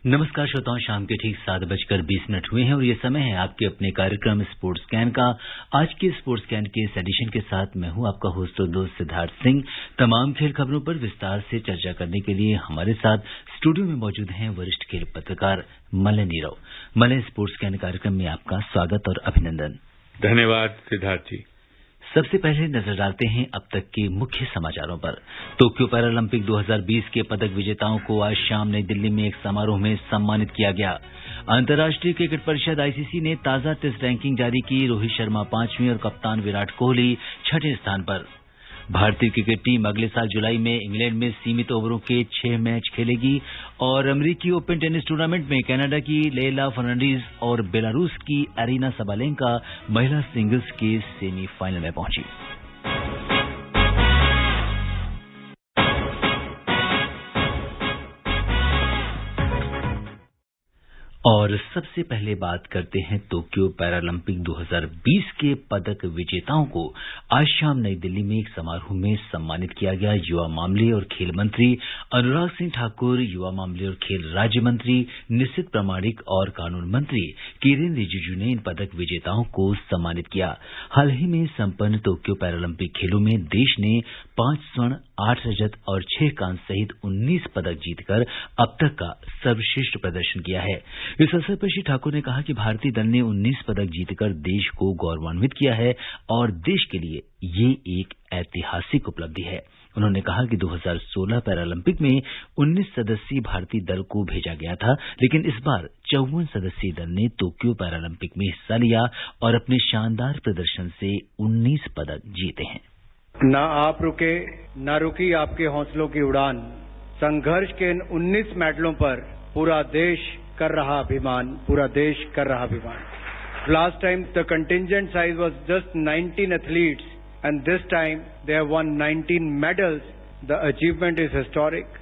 नमस्कार श्रोताओं, शाम के ठीक 7:20 हुए हैं और ये समय है आपके अपने कार्यक्रम स्पोर्ट्स स्कैन का। आज के स्पोर्ट्स स्कैन के इस एडिशन के साथ मैं हूं आपका होस्ट और दोस्त सिद्धार्थ सिंह। तमाम खेल खबरों पर विस्तार से चर्चा करने के लिए हमारे साथ स्टूडियो में मौजूद हैं वरिष्ठ खेल पत्रकार Malay Nirav. Malay, sports scan कार्यक्रम में आपका स्वागत और अभिनंदन। धन्यवाद सिद्धार्थ जी। सबसे पहले नजर डालते हैं अब तक के मुख्य समाचारों पर। टोक्यो पैरालंपिक 2020 के पदक विजेताओं को आज शाम नई दिल्ली में एक समारोह में सम्मानित किया गया। अंतर्राष्ट्रीय क्रिकेट परिषद आईसीसी ने ताजा टेस्ट रैंकिंग जारी की। रोहित शर्मा 5वें और कप्तान विराट कोहली 6ठे स्थान पर। भारतीय क्रिकेट टीम अगले साल जुलाई में इंग्लैंड में सीमित ओवरों के 6 मैच खेलेगी और अमेरिकी ओपन टेनिस टूर्नामेंट में कनाडा की लेयला फर्नांडीज और बेलारूस की अरीना सबालेंका महिला सिंगल्स के सेमीफाइनल में पहुंची। और सबसे पहले बात करते हैं टोक्यो पैरालंपिक 2020 के पदक विजेताओं को आज शाम नई दिल्ली में एक समारोह में सम्मानित किया गया। युवा मामले और खेल मंत्री अनुराग सिंह ठाकुर, युवा मामले और खेल राज्य मंत्री निशित प्रामाणिक और कानून मंत्री किरेन रिजिजू ने इन पदक विजेताओं को सम्मानित किया। हाल ही में संपन्न टोक्यो पैरालंपिक खेलों में देश ने 5 स्वर्ण, 8 रजत और 6 कांस्य सहित 19 पदक जीतकर अब तक का सर्वश्रेष्ठ प्रदर्शन किया है। इस अवसर पर श्री ठाकुर ने कहा कि भारतीय दल ने 19 पदक जीतकर देश को गौरवान्वित किया है और देश के लिए ये एक ऐतिहासिक उपलब्धि है। उन्होंने कहा कि 2016 पैरालंपिक में 19 सदस्यीय भारतीय दल को भेजा गया था, लेकिन इस बार 54 सदस्यीय दल ने टोक्यो पैरालंपिक में हिस्सा लिया और अपने शानदार प्रदर्शन से 19 पदक जीते हैं। ना आप रुके, ना रुकी आपके हौसलों की उड़ान। संघर्ष के इन 19 मेडलों पर पूरा देश कर रहा अभिमान, पूरा देश कर रहा अभिमान। Last time the contingent size was just 19 athletes and this time they have won 19 medals. The achievement is historic.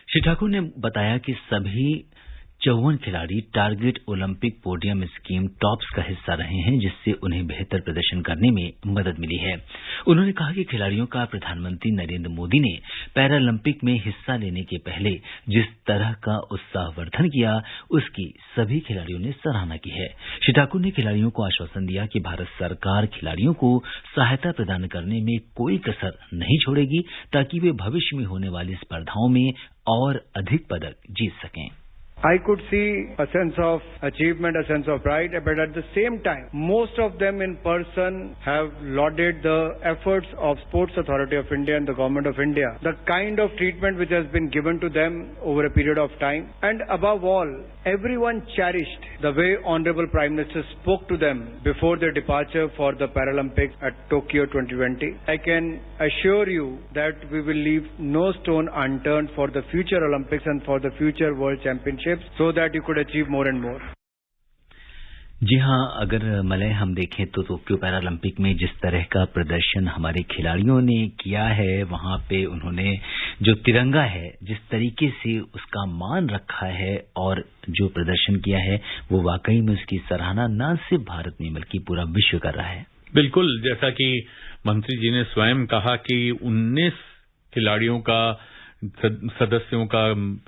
Shri Thakur ने बताया कि सभी 54 खिलाड़ी target Olympic podium scheme tops का हिस्सा रहे हैं, जिससे उन्हें बेहतर प्रदर्शन करने में मदद मिली है। उन्होंने कहा कि खिलाड़ियों का प्रधानमंत्री नरेंद्र मोदी ने पैरालंपिक में हिस्सा लेने के पहले जिस तरह का उत्साहवर्धन किया, उसकी सभी खिलाड़ियों ने सराहना की है। श्री ठाकुर ने खिलाड़ियों को आश्वासन दिया कि भारत सरकार खिलाड़ियों को सहायता प्रदान करने में कोई कसर नहीं छोड़ेगी, ताकि वे भविष्य में होने वाली स्पर्धाओं में और अधिक पदक जीत सकें। I could see a sense of achievement, a sense of pride, but at the same time, most of them in person have lauded the efforts of Sports Authority of India and the Government of India, the kind of treatment which has been given to them over a period of time, and above all, everyone cherished the way Honorable Prime Minister spoke to them before their departure for the Paralympics at Tokyo 2020. I can assure you that we will leave no stone unturned for the future Olympics and for the future World Championships, so that you could achieve more and more. जी हां, अगर Malay हम देखें तो Tokyo Paralympic में जिस तरह का प्रदर्शन हमारे खिलाड़ियों ने किया है, वहां पे उन्होंने जो तिरंगा है, जिस तरीके से उसका मान रखा है और जो प्रदर्शन किया है, वो वाकई में उसकी सराहना न सिर्फ भारत में बल्कि पूरा विश्व कर रहा है। बिल्कुल, जैसा कि मंत्री जी ने स्वयं कहा कि 19 खिलाड़ियों का, सदस्यों का,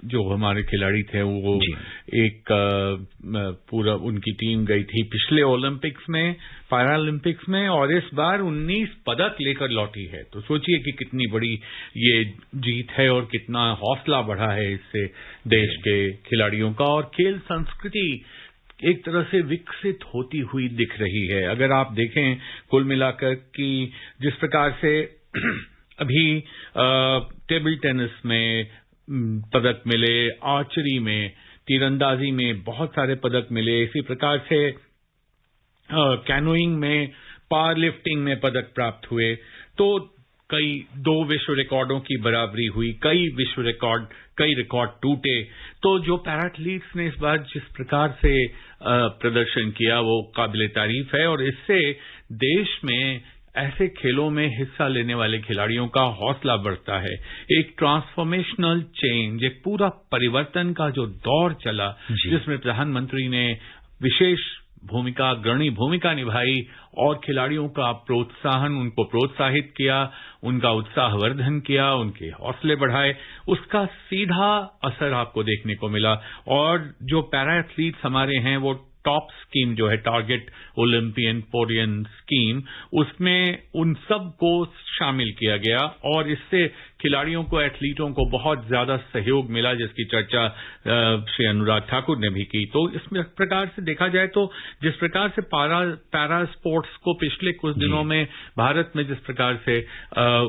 जो हमारे खिलाड़ी थे वो एक पूरा उनकी टीम गई थी पिछले ओलंपिक्स में, पैरालंपिक्स में, और इस बार 19 पदक लेकर लौटी है। तो सोचिए कि कितनी बड़ी ये जीत है और कितना हौसला बढ़ा है इससे देश के खिलाड़ियों का। और खेल संस्कृति एक तरह से विकसित होती हुई दिख रही है। अगर आप देखें कुल मिलाकर कि जिस प्रकार से अभी टेबल टेनिस में पदक मिले, आर्चरी में, तीरंदाजी में बहुत सारे पदक मिले, इसी प्रकार से कैनोइंग में, पावर लिफ्टिंग में पदक प्राप्त हुए, तो कई 2 विश्व रिकॉर्डों की बराबरी हुई, कई रिकॉर्ड टूटे। तो जो पैराथलीट्स ने इस बार जिस प्रकार से प्रदर्शन किया वो काबिले तारीफ है और इससे देश में ऐसे खेलों में हिस्सा लेने वाले खिलाड़ियों का हौसला बढ़ता है। एक ट्रांसफॉर्मेशनल चेंज, एक पूरा परिवर्तन का जो दौर चला, जिसमें प्रधानमंत्री ने विशेष अग्रणी भूमिका निभाई और खिलाड़ियों का प्रोत्साहन, उनको प्रोत्साहित किया, उनका उत्साहवर्धन किया, उनके हौसले बढ़ाए, उसका सीधा असर आपको देखने को मिला। और जो पैरा एथलीट्स हमारे हैं वो टॉप स्कीम जो है टारगेट ओलंपियन पोडियन स्कीम, उसमें उन सब को शामिल किया गया और इससे खिलाड़ियों को, एथलीटों को बहुत ज्यादा सहयोग मिला, जिसकी चर्चा श्री अनुराग ठाकुर ने भी की। तो इस प्रकार से देखा जाए तो जिस प्रकार से पैरा स्पोर्ट्स को पिछले कुछ दिनों में भारत में जिस प्रकार से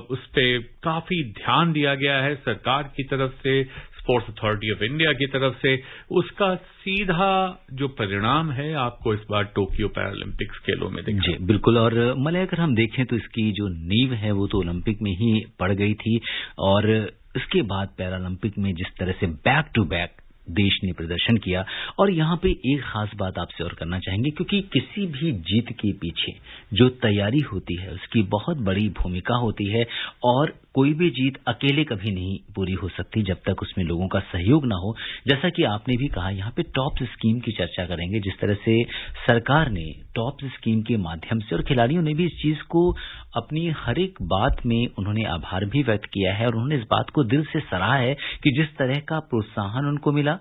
उस पे काफी ध्यान दिया गया है सरकार की तरफ से, स्पोर्ट्स अथॉरिटी ऑफ इंडिया की तरफ से, उसका सीधा जो परिणाम है आपको इस बार टोक्यो पैरालंपिक्स खेलों में दिखा। जी बिल्कुल। और मलय अगर हम देखें तो इसकी जो नींव है वो तो ओलंपिक में ही पड़ गई थी और इसके बाद पैरालंपिक में जिस तरह से बैक टू बैक देश ने प्रदर्शन किया। और यहाँ पे एक खास बात आपसे और करना चाहेंगे, क्योंकि किसी भी जीत के पीछे जो तैयारी होती है उसकी बहुत बड़ी भूमिका होती है और कोई भी जीत अकेले कभी नहीं पूरी हो सकती जब तक उसमें लोगों का सहयोग ना हो। जैसा कि आपने भी कहा, यहाँ पे टॉप्स स्कीम की चर्चा करेंगे, जिस तरह से सरकार ने टॉप्स स्कीम के माध्यम से और खिलाड़ियों ने भी इस चीज को अपनी हर एक बात में उन्होंने आभार भी व्यक्त किया है और उन्होंने इस बात को दिल से सराहा है कि जिस तरह का प्रोत्साहन उनको मिला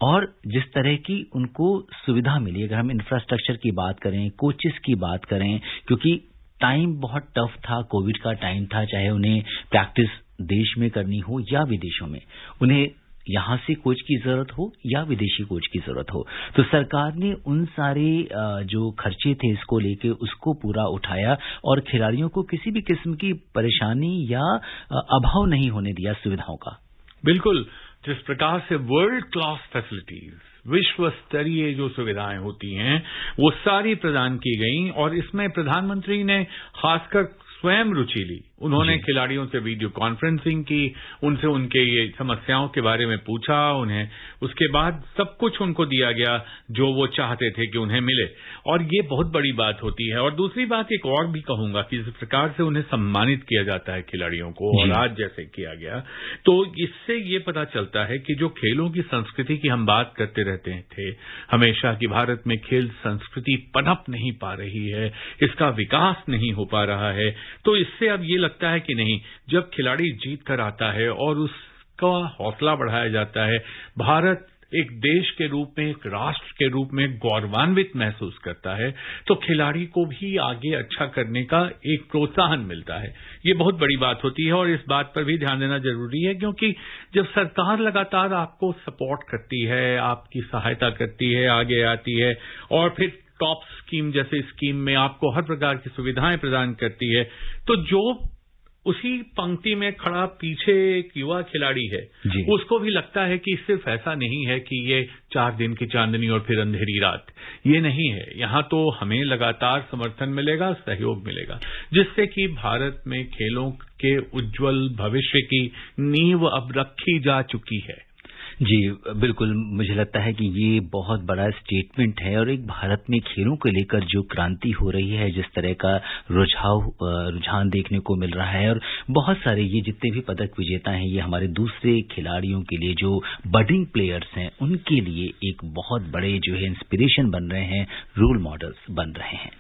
और जिस तरह की उनको सुविधा मिली। अगर हम इंफ्रास्ट्रक्चर की बात करें, कोचेस की बात करें, क्योंकि टाइम बहुत टफ था, कोविड का टाइम था, चाहे उन्हें प्रैक्टिस देश में करनी हो या विदेशों में, उन्हें यहां से कोच की जरूरत हो या विदेशी कोच की जरूरत हो, तो सरकार ने उन सारे जो खर्चे थे इसको लेके उसको पूरा उठाया और खिलाड़ियों को किसी भी किस्म की परेशानी या अभाव नहीं होने दिया सुविधाओं का। बिल्कुल, जिस प्रकार से वर्ल्ड क्लास फैसिलिटीज, विश्व स्तरीय जो सुविधाएं होती हैं वो सारी प्रदान की गई और इसमें प्रधानमंत्री ने खासकर स्वयं रुचि ली। उन्होंने खिलाड़ियों से वीडियो कॉन्फ्रेंसिंग की, उनसे उनके ये समस्याओं के बारे में पूछा, उन्हें उसके बाद सब कुछ उनको दिया गया जो वो चाहते थे कि उन्हें मिले और ये बहुत बड़ी बात होती है। और दूसरी बात एक और भी कहूंगा कि जिस प्रकार से उन्हें सम्मानित किया जाता है खिलाड़ियों को और आज जैसे किया गया, तो इससे ये पता चलता है कि जो खेलों की संस्कृति की हम बात करते रहते थे हमेशा कि भारत में खेल संस्कृति पनप नहीं पा रही है, इसका विकास नहीं हो पा रहा है, तो इससे अब ये लगता है कि नहीं, जब खिलाड़ी जीत कर आता है और उसका हौसला बढ़ाया जाता है, भारत एक देश के रूप में, एक राष्ट्र के रूप में गौरवान्वित महसूस करता है, तो खिलाड़ी को भी आगे अच्छा करने का एक प्रोत्साहन मिलता है। ये बहुत बड़ी बात होती है और इस बात पर भी ध्यान देना जरूरी है, क्योंकि जब सरकार लगातार आपको सपोर्ट करती है, आपकी सहायता करती है, आगे आती है और फिर टॉप स्कीम जैसे स्कीम में आपको हर प्रकार की सुविधाएं प्रदान करती है, तो जो उसी पंक्ति में खड़ा पीछे एक युवा खिलाड़ी है उसको भी लगता है कि सिर्फ ऐसा नहीं है कि ये 4 दिन की चांदनी और फिर अंधेरी रात, ये नहीं है। यहां तो हमें लगातार समर्थन मिलेगा, सहयोग मिलेगा, जिससे कि भारत में खेलों के उज्जवल भविष्य की नींव अब रखी जा चुकी है। जी बिल्कुल, मुझे लगता है कि ये बहुत बड़ा स्टेटमेंट है और एक भारत में खेलों को लेकर जो क्रांति हो रही है, जिस तरह का रुझान देखने को मिल रहा है और बहुत सारे ये जितने भी पदक विजेता हैं ये हमारे दूसरे खिलाड़ियों के लिए, जो बडिंग प्लेयर्स हैं, उनके लिए एक बहुत बड़े जो है इंस्पिरेशन बन रहे हैं, रोल मॉडल्स बन रहे हैं।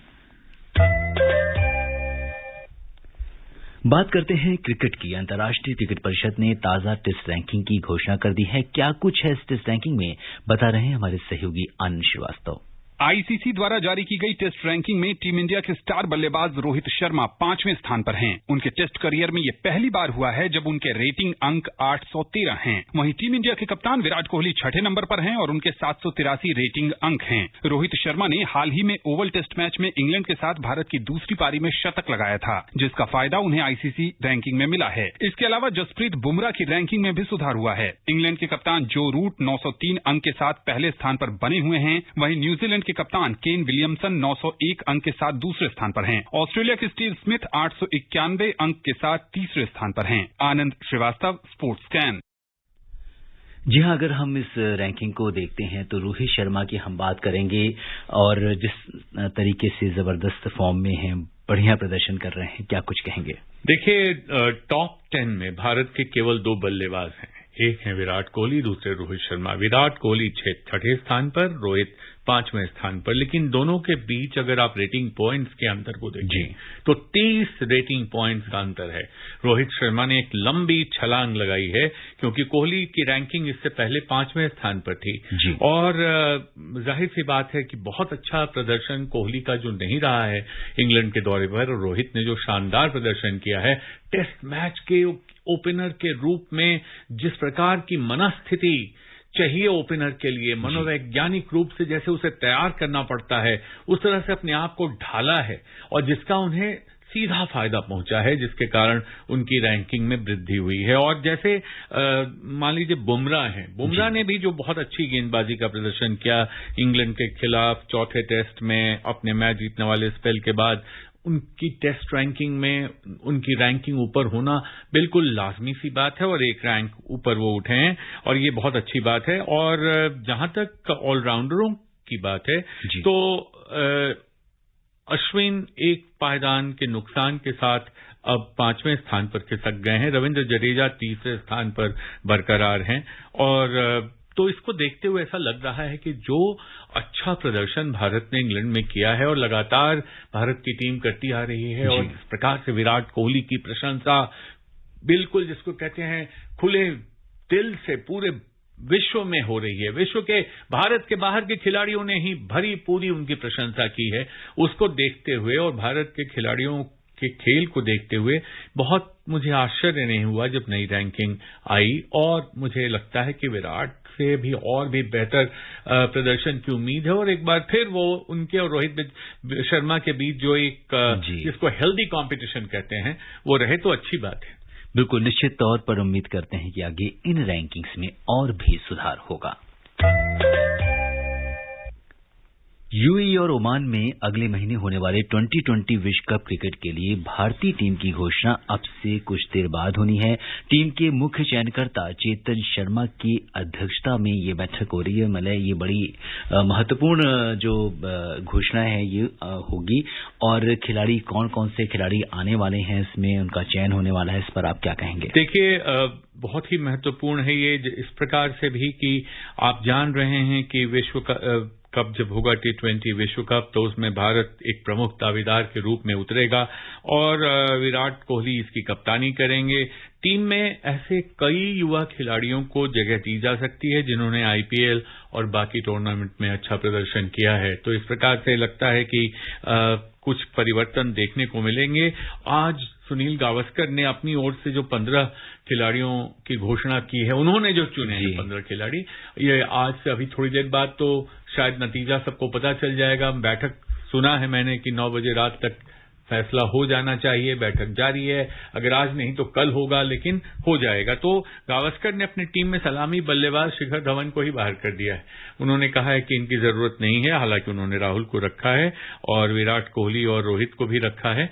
बात करते हैं क्रिकेट की। अंतर्राष्ट्रीय क्रिकेट परिषद ने ताजा टेस्ट रैंकिंग की घोषणा कर दी है। क्या कुछ है इस टेस्ट रैंकिंग में, बता रहे हैं हमारे सहयोगी आनंद श्रीवास्तव। आईसीसी द्वारा जारी की गई टेस्ट रैंकिंग में टीम इंडिया के स्टार बल्लेबाज रोहित शर्मा 5वें स्थान पर हैं। उनके टेस्ट करियर में ये पहली बार हुआ है जब उनके रेटिंग अंक 813 हैं। वहीं टीम इंडिया के कप्तान विराट कोहली 6ठे नंबर पर हैं और उनके 783 रेटिंग अंक हैं। रोहित शर्मा ने हाल ही में ओवल टेस्ट मैच में इंग्लैंड के साथ भारत की दूसरी पारी में शतक लगाया था, जिसका फायदा उन्हें आईसीसी रैंकिंग में मिला है। इसके अलावा जसप्रीत बुमराह की रैंकिंग में भी सुधार हुआ है। इंग्लैंड के कप्तान जो रूट 903 अंक के साथ पहले स्थान पर बने हुए हैं। वहीं न्यूजीलैंड के कप्तान केन विलियमसन 901 अंक के साथ दूसरे स्थान पर हैं। ऑस्ट्रेलिया के स्टीव स्मिथ 891 अंक के साथ तीसरे स्थान पर हैं। आनंद श्रीवास्तव, स्पोर्ट्स स्कैन। जी हाँ, अगर हम इस रैंकिंग को देखते हैं तो रोहित शर्मा की हम बात करेंगे और जिस तरीके से जबरदस्त फॉर्म में हैं, बढ़िया प्रदर्शन कर रहे हैं, क्या कुछ कहेंगे? देखिए, टॉप 10 में भारत के केवल 2 बल्लेबाज हैं। एक है विराट कोहली, दूसरे रोहित शर्मा। विराट कोहली 6ठे स्थान पर, रोहित 5वें स्थान पर। लेकिन दोनों के बीच अगर आप रेटिंग पॉइंट्स के अंतर को देखें तो 30 रेटिंग पॉइंट्स का अंतर है। रोहित शर्मा ने एक लंबी छलांग लगाई है क्योंकि कोहली की रैंकिंग इससे पहले 5वें स्थान पर थी और जाहिर सी बात है कि बहुत अच्छा प्रदर्शन कोहली का जो नहीं रहा है इंग्लैंड के दौरे पर, और रोहित ने जो शानदार प्रदर्शन किया है टेस्ट मैच के ओपनर के रूप में, जिस प्रकार की मनस्थिति चाहिए ओपनर के लिए, मनोवैज्ञानिक रूप से जैसे उसे तैयार करना पड़ता है उस तरह से अपने आप को ढाला है और जिसका उन्हें सीधा फायदा पहुंचा है, जिसके कारण उनकी रैंकिंग में वृद्धि हुई है। और जैसे मान लीजिए बुमराह ने भी जो बहुत अच्छी गेंदबाजी का प्रदर्शन किया इंग्लैंड के खिलाफ चौथे टेस्ट में, अपने मैच जीतने वाले स्पेल के बाद उनकी टेस्ट रैंकिंग में उनकी रैंकिंग ऊपर होना बिल्कुल लाजमी सी बात है और एक रैंक ऊपर वो उठे हैं और ये बहुत अच्छी बात है। और जहां तक ऑलराउंडरों की बात है तो अश्विन एक पायदान के नुकसान के साथ अब 5वें स्थान पर खिसक गए हैं। रविंद्र जडेजा तीसरे स्थान पर बरकरार हैं और तो इसको देखते हुए ऐसा लग रहा है कि जो अच्छा प्रदर्शन भारत ने इंग्लैंड में किया है और लगातार भारत की टीम करती आ रही है और इस प्रकार से विराट कोहली की प्रशंसा बिल्कुल जिसको कहते हैं खुले दिल से पूरे विश्व में हो रही है। विश्व के भारत के बाहर के खिलाड़ियों ने ही भरी पूरी उनकी प्रशंसा की है। उसको देखते हुए और भारत के खिलाड़ियों के खेल को देखते हुए बहुत मुझे आश्चर्य नहीं हुआ जब नई रैंकिंग आई और मुझे लगता है कि विराट से भी और भी बेहतर प्रदर्शन की उम्मीद है और एक बार फिर वो उनके और रोहित शर्मा के बीच जो एक जिसको हेल्दी कंपटीशन कहते हैं वो रहे तो अच्छी बात है। बिल्कुल, निश्चित तौर पर उम्मीद करते हैं कि आगे इन रैंकिंग्स में और भी सुधार होगा। यूएई और ओमान में अगले महीने होने वाले 2020 विश्व कप क्रिकेट के लिए भारतीय टीम की घोषणा अब से कुछ देर बाद होनी है। टीम के मुख्य चयनकर्ता चेतन शर्मा की अध्यक्षता में ये बैठक हो रही है। मतलब ये बड़ी महत्वपूर्ण जो घोषणा है ये होगी और खिलाड़ी कौन कौन से खिलाड़ी आने वाले हैं, इसमें उनका चयन होने वाला है, इस पर आप क्या कहेंगे? देखिए, बहुत ही महत्वपूर्ण है ये इस प्रकार से भी कि आप जान रहे हैं कि विश्व कप जब होगा T20 विश्व कप तो उसमें भारत एक प्रमुख दावेदार के रूप में उतरेगा और विराट कोहली इसकी कप्तानी करेंगे। टीम में ऐसे कई युवा खिलाड़ियों को जगह दी जा सकती है जिन्होंने IPL और बाकी टूर्नामेंट में अच्छा प्रदर्शन किया है। तो इस प्रकार से लगता है कि कुछ परिवर्तन देखने को मिलेंगे। आज सुनील गावस्कर ने अपनी ओर से जो 15 खिलाड़ियों की घोषणा की है, उन्होंने जो चुने हैं 15 खिलाड़ी, ये आज से अभी थोड़ी देर बाद तो शायद नतीजा सबको पता चल जाएगा। बैठक सुना है मैंने कि 9 बजे रात तक फैसला हो जाना चाहिए। बैठक जारी है, अगर आज नहीं तो कल होगा, लेकिन हो जाएगा। तो गावस्कर ने अपनी टीम में सलामी बल्लेबाज शिखर धवन को ही बाहर कर दिया है। उन्होंने कहा है कि इनकी जरूरत नहीं है, हालांकि उन्होंने राहुल को रखा है और विराट कोहली और रोहित को भी रखा है।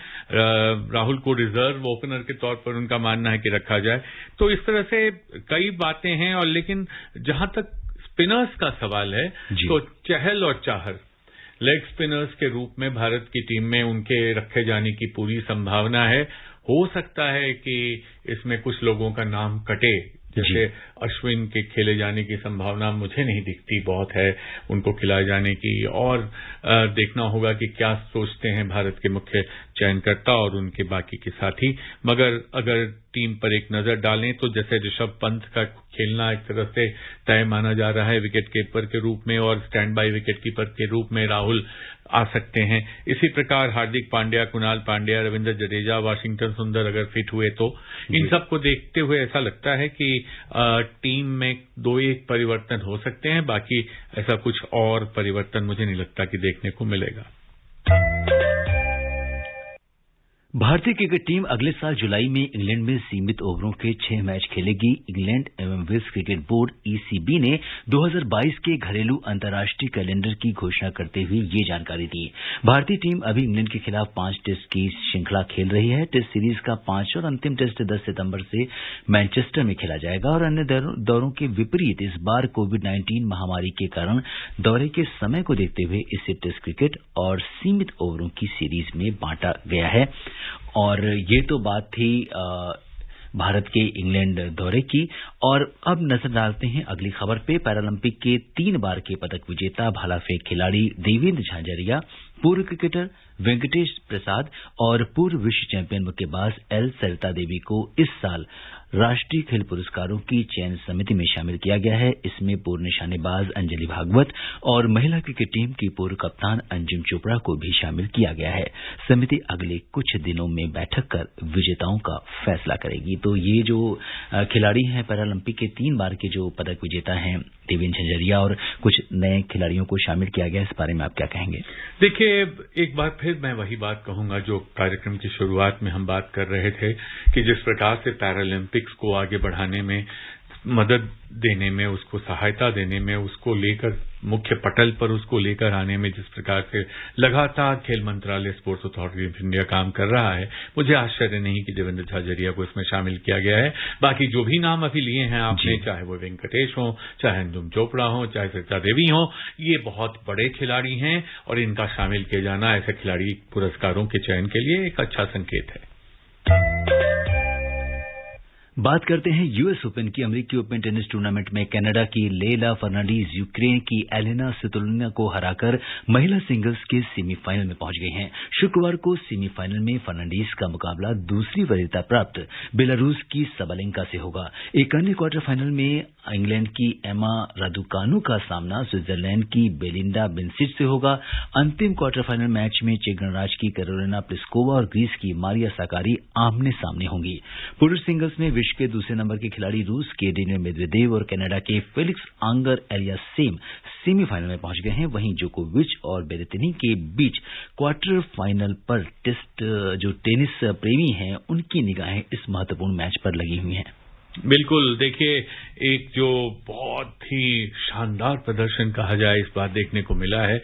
राहुल को रिजर्व ओपनर के तौर पर उनका मानना है कि रखा जाए। तो इस तरह से कई बातें हैं। और लेकिन जहां तक स्पिनर्स का सवाल है तो चहल और चाहर लेग स्पिनर्स के रूप में भारत की टीम में उनके रखे जाने की पूरी संभावना है। हो सकता है कि इसमें कुछ लोगों का नाम कटे, जैसे अश्विन के खेले जाने की संभावना मुझे नहीं दिखती बहुत है उनको खिलाए जाने की। और देखना होगा कि क्या सोचते हैं भारत के मुख्य चयनकर्ता और उनके बाकी के साथी। मगर अगर टीम पर एक नजर डालें तो जैसे ऋषभ पंत का खेलना एक तरह से तय माना जा रहा है विकेट कीपर के रूप में और स्टैंड बाई विकेट कीपर के रूप में राहुल आ सकते हैं। इसी प्रकार हार्दिक पांड्या, कुणाल पांड्या, रविंद्र जडेजा, वाशिंगटन सुंदर अगर फिट हुए तो इन सबको देखते हुए ऐसा लगता है कि टीम में 2-1 परिवर्तन हो सकते हैं। बाकी ऐसा कुछ और परिवर्तन मुझे नहीं लगता कि देखने को मिलेगा। भारतीय क्रिकेट टीम अगले साल जुलाई में इंग्लैंड में सीमित ओवरों के 6 मैच खेलेगी। इंग्लैंड एवं विश्व क्रिकेट बोर्ड ECB ने 2022 के घरेलू अंतर्राष्ट्रीय कैलेंडर की घोषणा करते हुए ये जानकारी दी। भारतीय टीम अभी इंग्लैंड के खिलाफ 5 टेस्ट की श्रृंखला खेल रही है। टेस्ट सीरीज का 5 और अंतिम टेस्ट 10 सितंबर से मैनचेस्टर में खेला जाएगा और अन्य दौरों के विपरीत इस बार कोविड-19 महामारी के कारण दौरे के समय को देखते हुए इसे टेस्ट क्रिकेट और सीमित ओवरों की सीरीज में बांटा गया है। और ये तो बात थी भारत के इंग्लैंड दौरे की। और अब नजर डालते हैं अगली खबर पे। पैरालंपिक के 3 बार के पदक विजेता भाला फेंक खिलाड़ी देवेंद्र झाझरिया, पूर्व क्रिकेटर वेंकटेश प्रसाद और पूर्व विश्व चैंपियन मुक्केबाज एल सरिता देवी को इस साल राष्ट्रीय खेल पुरस्कारों की चयन समिति में शामिल किया गया है। इसमें पूर्व निशानेबाज अंजलि भागवत और महिला क्रिकेट टीम की पूर्व कप्तान अंजुम चोपड़ा को भी शामिल किया गया है। समिति अगले कुछ दिनों में बैठक कर विजेताओं का फैसला करेगी। तो ये जो खिलाड़ी हैं पैरालंपिक के 3 बार के जो पदक विजेता हैं देवेंद्र झाझरिया और कुछ नए खिलाड़ियों को शामिल किया गया, इस बारे में आप क्या कहेंगे? देखिए, एक बार फिर मैं वही बात कहूंगा जो कार्यक्रम की शुरुआत में हम बात कर रहे थे कि जिस प्रकार से पैरालंपिक्स को आगे बढ़ाने में मदद देने में, उसको सहायता देने में, उसको लेकर मुख्य पटल पर उसको लेकर आने में जिस प्रकार से लगातार खेल मंत्रालय, स्पोर्ट्स अथॉरिटी ऑफ इंडिया काम कर रहा है, मुझे आश्चर्य नहीं कि देवेंद्र झाझरिया को इसमें शामिल किया गया है। बाकी जो भी नाम अभी लिए हैं आपने, चाहे वो वेंकटेश हो, चाहे अंजुम चोपड़ा हो, चाहे सरिता देवी हो, ये बहुत बड़े खिलाड़ी हैं और इनका शामिल किया जाना ऐसे खिलाड़ी पुरस्कारों के चयन के लिए एक अच्छा संकेत है। बात करते हैं यूएस ओपन की। अमेरिकी ओपन टेनिस टूर्नामेंट में कनाडा की लेला फर्नांडीज यूक्रेन की एलेना स्वितोलिना को हराकर महिला सिंगल्स के सेमीफाइनल में पहुंच गई हैं। शुक्रवार को सेमीफाइनल में फर्नांडीज का मुकाबला दूसरी वरीयता प्राप्त बेलारूस की सबलेंका से होगा। एक अन्य क्वार्टर फाइनल में इंग्लैंड की एमा रादुकानु का सामना स्विट्जरलैंड की बेलिंडा बेंसिच से होगा। अंतिम क्वार्टर फाइनल मैच में चेक गणराज्य की कैरोलिना प्लिस्कोवा और ग्रीस की मारिया साकारी आमने सामने होंगी। पुरुष सिंगल्स में विश्व के दूसरे नंबर के खिलाड़ी रूस के डेनियल मेदवेदेव और कनाडा के फेलिक्स आंगर एलियासेम सेमीफाइनल में पहुंच गए हैं। वहीं जोकोविच और बेरेतिनी के बीच क्वार्टर फाइनल पर टेस्ट जो टेनिस प्रेमी हैं उनकी निगाहें इस महत्वपूर्ण मैच पर लगी हुई हैं। बिल्कुल, देखिए, एक जो बहुत ही शानदार प्रदर्शन कहा जाए इस बार देखने को मिला है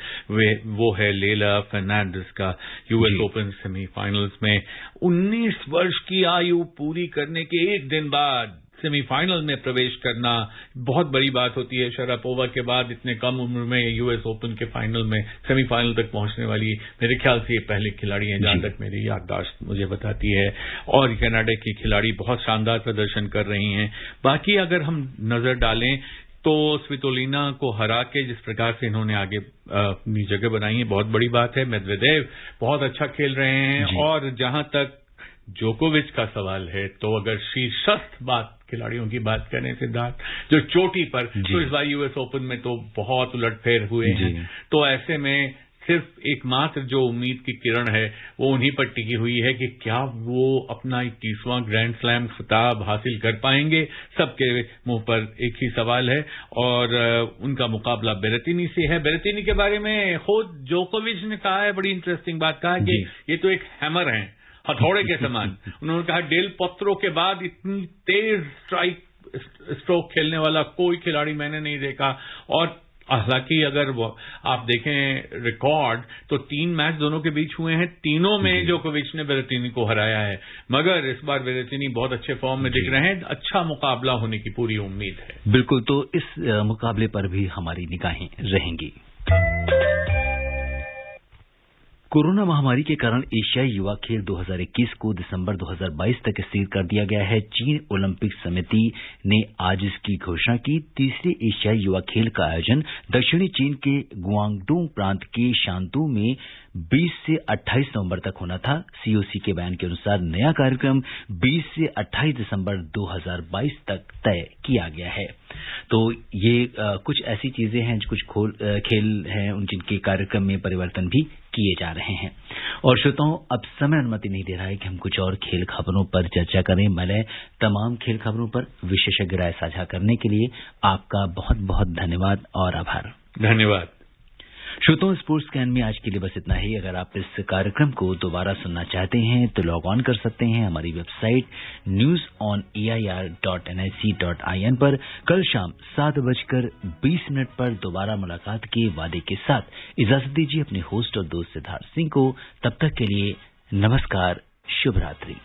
वो है लेला फर्नांडिस का यूएस ओपन सेमीफाइनल्स में 19 वर्ष की आयु पूरी करने के एक दिन बाद सेमीफाइनल में प्रवेश करना बहुत बड़ी बात होती है। शरापोवा के बाद इतने कम उम्र में यूएस ओपन के फाइनल में सेमीफाइनल तक पहुंचने वाली मेरे ख्याल से ये पहले खिलाड़ी हैं, जहां तक मेरी याददाश्त मुझे बताती है। और कनाडा की खिलाड़ी बहुत शानदार प्रदर्शन कर रही हैं। बाकी अगर हम नजर डालें तो स्वितोलिना को हरा के जिस प्रकार से इन्होंने आगे अपनी जगह बनाई है, बहुत बड़ी बात है। मेदवेदेव बहुत अच्छा खेल रहे हैं। और जहां तक जोकोविच का सवाल है, तो अगर शीर्षस्थ खिलाड़ियों की बात करें सिद्धार्थ, जो चोटी पर, तो इस बार यूएस ओपन में तो बहुत उलटफेर हुए हैं। तो ऐसे में सिर्फ एकमात्र जो उम्मीद की किरण है वो उन्हीं पर टिकी हुई है कि क्या वो अपना 21वां ग्रैंड स्लैम खिताब हासिल कर पाएंगे। सबके मुंह पर एक ही सवाल है और उनका मुकाबला बेरेतिनी से है। बेरेतिनी के बारे में खुद जोकोविच ने कहा है, बड़ी इंटरेस्टिंग बात कहा कि ये तो एक हैमर है, हथौड़े के समान। उन्होंने कहा डेल पोत्रो के बाद इतनी तेज स्ट्रोक खेलने वाला कोई खिलाड़ी मैंने नहीं देखा। और हालांकि अगर आप देखें रिकॉर्ड तो 3 मैच दोनों के बीच हुए हैं, तीनों में जोकोविच ने बेरेतिनी को हराया है। मगर इस बार बेरेतिनी बहुत अच्छे फॉर्म में दिख रहे हैं। अच्छा मुकाबला होने की पूरी उम्मीद है। बिल्कुल, तो इस मुकाबले पर भी हमारी निगाहें रहेंगी। कोरोना महामारी के कारण एशियाई युवा खेल 2021 को दिसंबर 2022 तक स्थगित कर दिया गया है। चीन ओलंपिक समिति ने आज इसकी घोषणा की। तीसरे एशियाई युवा खेल का आयोजन दक्षिणी चीन के गुआंगडोंग प्रांत के शांतू में 20 से 28 नवंबर तक होना था। सीओसी के बयान के अनुसार नया कार्यक्रम 20 से 28 दिसंबर 2022 तक तय किया गया है। तो ये कुछ ऐसी चीजें हैं, कुछ खेल हैं उन जिनके कार्यक्रम में परिवर्तन भी किए जा रहे हैं। और श्रोताओं, अब समय अनुमति नहीं दे रहा है कि हम कुछ और खेल खबरों पर चर्चा करें। मैं तमाम खेल खबरों पर विशेषज्ञ राय साझा करने के लिए आपका बहुत बहुत धन्यवाद और आभार। धन्यवाद। श्रोताओं, स्पोर्ट्स कैन में आज के लिए बस इतना ही। अगर आप इस कार्यक्रम को दोबारा सुनना चाहते हैं तो लॉग ऑन कर सकते हैं हमारी वेबसाइट newsonair.nic.in पर। कल शाम 7:20 पर दोबारा मुलाकात के वादे के साथ इजाजत दीजिए अपने होस्ट और दोस्त सिद्धार्थ सिंह को। तब तक के लिए नमस्कार, शुभ रात्रि।